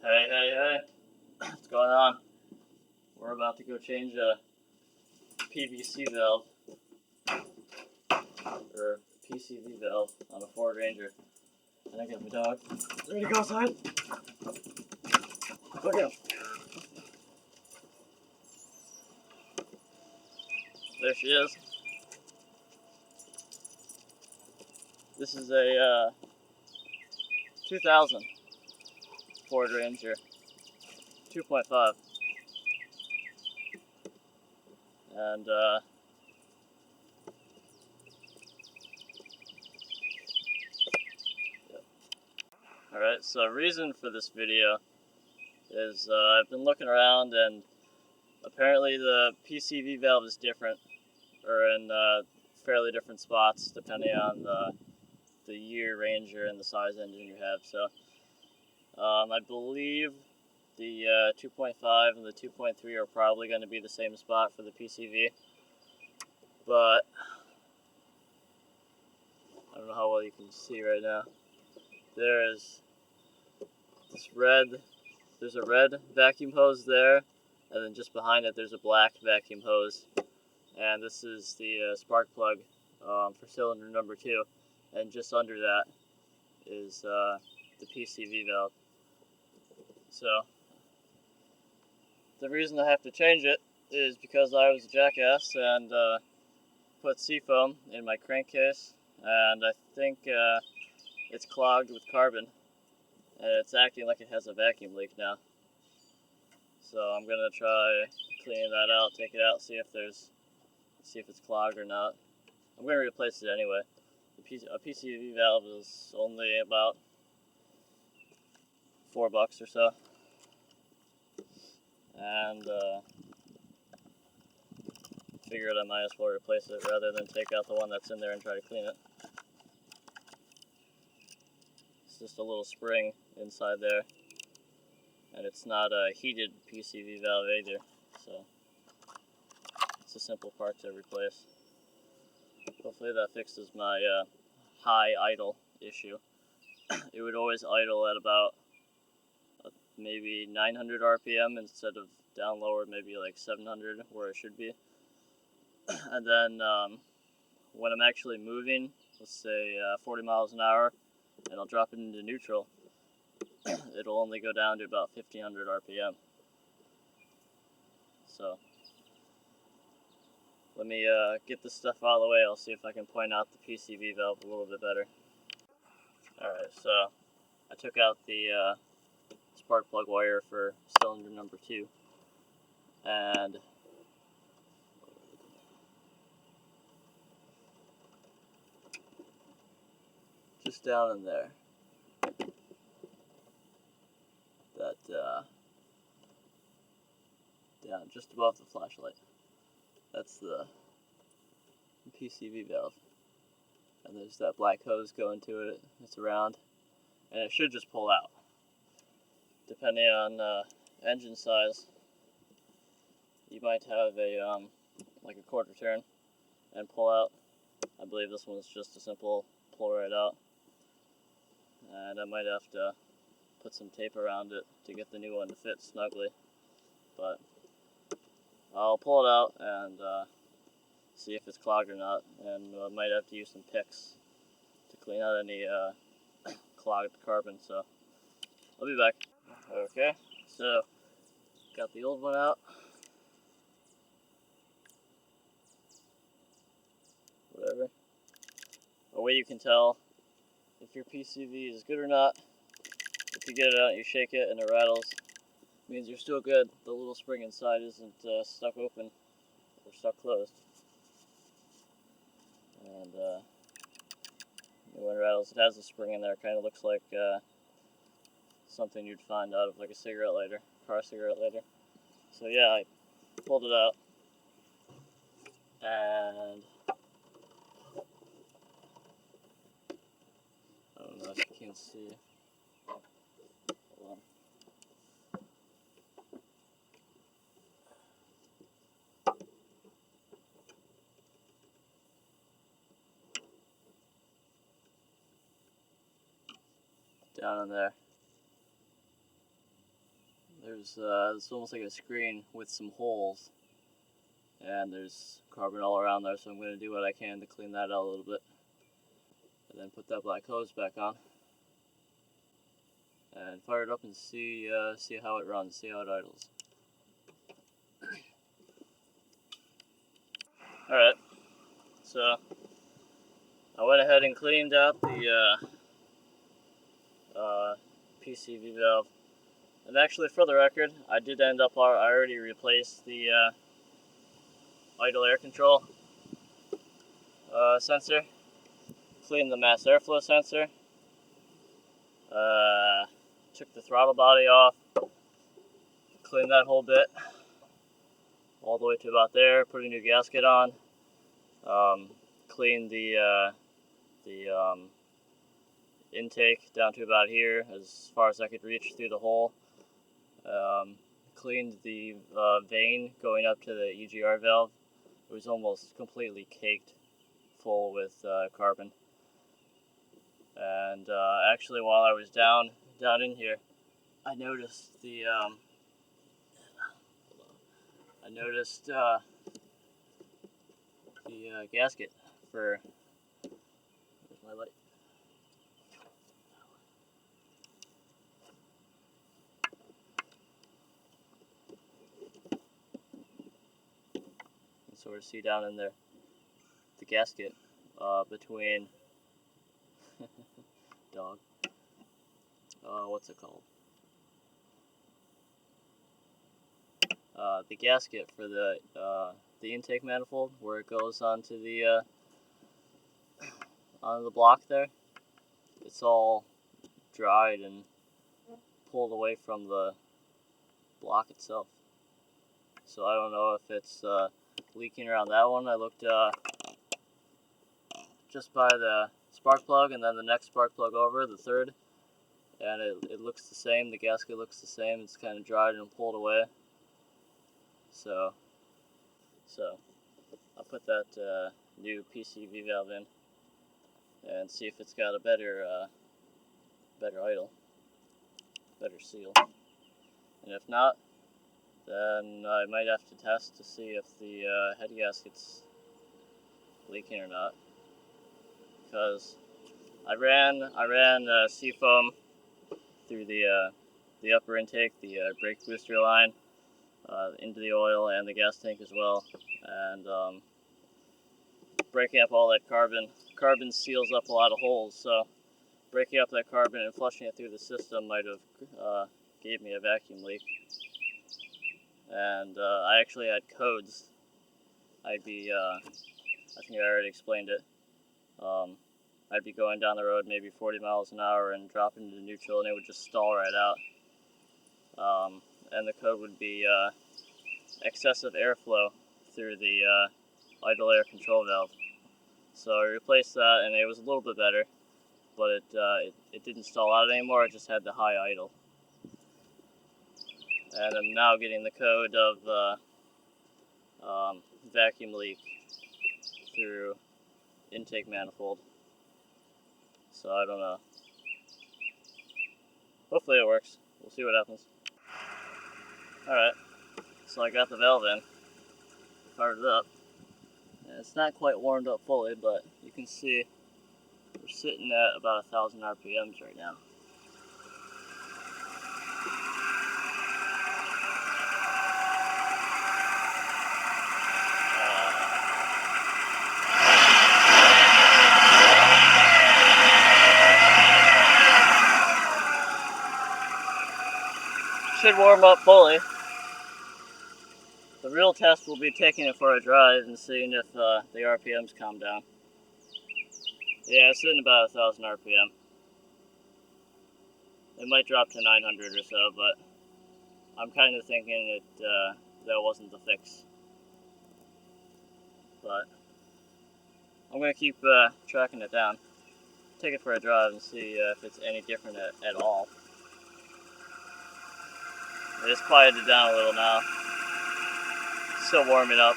Hey, what's going on? We're about to go change a PVC valve, or PCV valve, on a Ford Ranger. And I got my dog ready to go outside. Look out. There she is. This is a 2000 Ford Ranger 2.5. And alright, so reason for this video is I've been looking around, and apparently the PCV valve is different, or in fairly different spots depending on the year Ranger and the size engine you have. So I believe the 2.5 and the 2.3 are probably going to be the same spot for the PCV, but I don't know how well you can see right now. There's a red vacuum hose there, and then just behind it there's a black vacuum hose, and this is the spark plug for cylinder number 2, and just under that is the PCV valve. So the reason I have to change it is because I was a jackass and put seafoam in my crankcase, and I think it's clogged with carbon, and it's acting like it has a vacuum leak now. So I'm gonna try cleaning that out, take it out, see if it's clogged or not. I'm gonna replace it anyway. A PCV valve is only about $4 or so, and figured I might as well replace it rather than take out the one that's in there and try to clean it. It's just a little spring inside there, and it's not a heated PCV valve either, so it's a simple part to replace. Hopefully that fixes my high idle issue. It would always idle at about maybe 900 RPM instead of down lower, maybe like 700 where it should be. And then when I'm actually moving, let's say 40 miles an hour, and I'll drop it into neutral, it'll only go down to about 1500 RPM. So let me get this stuff out of the way. I'll see if I can point out the PCV valve a little bit better. Alright, so I took out the spark plug wire for cylinder number 2, and just down in there, down just above the flashlight, that's the PCV valve, and there's that black hose going to it. It's around, and it should just pull out. Depending on engine size, you might have a like a quarter turn and pull out. I believe this one's just a simple pull right out, and I might have to put some tape around it to get the new one to fit snugly, but I'll pull it out and see if it's clogged or not, and I might have to use some picks to clean out any clogged carbon. So I'll be back. Okay, so got the old one out. Whatever. A way you can tell if your PCV is good or not, if you get it out, you shake it and it rattles, it means you're still good. The little spring inside isn't stuck open or stuck closed. And when it rattles, it has a spring in there. It kind of looks like something you'd find out of like a cigarette lighter, car cigarette lighter. So yeah, I pulled it out, and I don't know if you can see. Hold on. Down in there. There's it's almost like a screen with some holes, and there's carbon all around there, so I'm going to do what I can to clean that out a little bit, and then put that black hose back on, and fire it up and see how it runs, see how it idles. Alright, so I went ahead and cleaned out the PCV valve. And actually, for the record, I did end up, I already replaced the idle air control sensor, cleaned the mass airflow sensor, took the throttle body off, cleaned that whole bit, all the way to about there, put a new gasket on, cleaned the intake down to about here, as far as I could reach through the hole. Cleaned the vein going up to the EGR valve. It was almost completely caked full with carbon. And actually, while I was down in here, I noticed the gasket for. Where's my light? Sort of see down in there the gasket between dog. What's it called? The gasket for the intake manifold, where it goes onto the block there. It's all dried and pulled away from the block itself. So I don't know if it's leaking around that one. I looked just by the spark plug, and then the next spark plug over, the third, and it looks the same. The gasket looks the same. It's kind of dried and pulled away. So I'll put that new PCV valve in and see if it's got a better idle, better seal. And if not, then I might have to test to see if the head gasket's leaking or not. Because I ran seafoam through the upper intake, the brake booster line, into the oil and the gas tank as well, and breaking up all that carbon seals up a lot of holes, so breaking up that carbon and flushing it through the system might have gave me a vacuum leak. And I actually had codes. I think I already explained it. I'd be going down the road maybe 40 miles an hour and dropping into neutral, and it would just stall right out. And the code would be excessive airflow through the idle air control valve. So I replaced that, and it was a little bit better, but it didn't stall out anymore. It just had the high idle. And I'm now getting the code of vacuum leak through intake manifold. So I don't know. Hopefully it works. We'll see what happens. Alright, so I got the valve in, fired it up, and it's not quite warmed up fully, but you can see we're sitting at about 1,000 RPMs right now. Should warm up fully. The real test will be taking it for a drive and seeing if the RPMs calm down. Yeah, it's sitting about 1,000 RPM. It might drop to 900 or so, but I'm kind of thinking that wasn't the fix. But I'm going to keep tracking it down. Take it for a drive and see if it's any different at all. It's quieted down a little now. Still warming up.